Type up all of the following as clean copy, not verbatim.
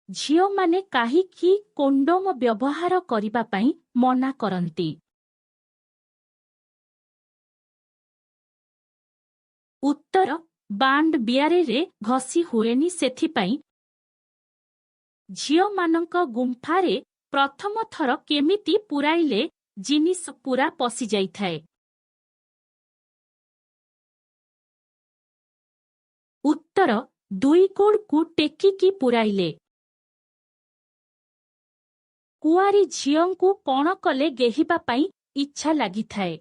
ଝିଅମାନେ କାହିଁକି କଣ୍ଡୋମ ବ୍ୟବହାର କରିବା ପାଇଁ ମନା କରନ୍ତି? ଉତ୍ତର ବାଣ୍ଡ ବିଆରରେ ଘଷି ହୁଏନି ସେଥିପାଇଁ। ଝିଅମାନଙ୍କ ଗୁମ୍ଫାରେ ପ୍ରଥମ ଥର କେମିତି ପୁରାଇଲେ ଜିନିଷ ପୁରା ପଶିଯାଇଥାଏ? ଉତ୍ତର ଦୁଇ ଗୋଡ଼କୁ ଟେକିକି ପୁରାଇଲେ। କୁଆରୀ ଝିଅଙ୍କୁ କଣ କଲେ ଗେହିବା ପାଇଁ ଇଚ୍ଛା ଲାଗିଥାଏ?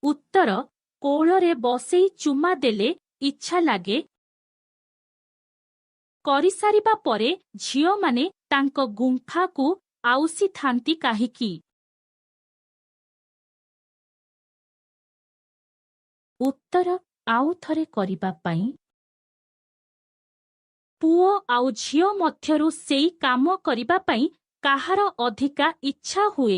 ଉତ୍ତର କୋଳରେ ବସେଇ ଚୁମା ଦେଲେ ଇଚ୍ଛା ଲାଗେ। କରିସାରିବା ପରେ ଝିଅମାନେ ତାଙ୍କ ଗୁମ୍ଫାକୁ ଆଉସିଥାନ୍ତି କାହିଁକି? ଉତ୍ତର ଆଉ ଥରେ କରିବା ପାଇଁ। ପୁଅ ଆଉ ଝିଅ ମଧ୍ୟରୁ ସେଇ କାମ କରିବା ପାଇଁ କାହାର ଅଧିକା ଇଚ୍ଛା ହୁଏ?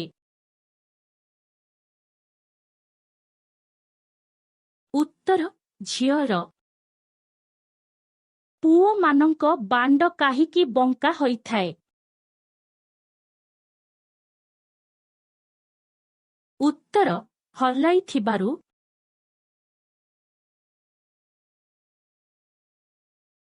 ଉତ୍ତର ଝିଅର। ପୁଅମାନଙ୍କ ବାଣ୍ଡ କାହିଁକି ବଙ୍କା ହୋଇଥାଏ? ଉତ୍ତର ହଲାଇଥିବାରୁ।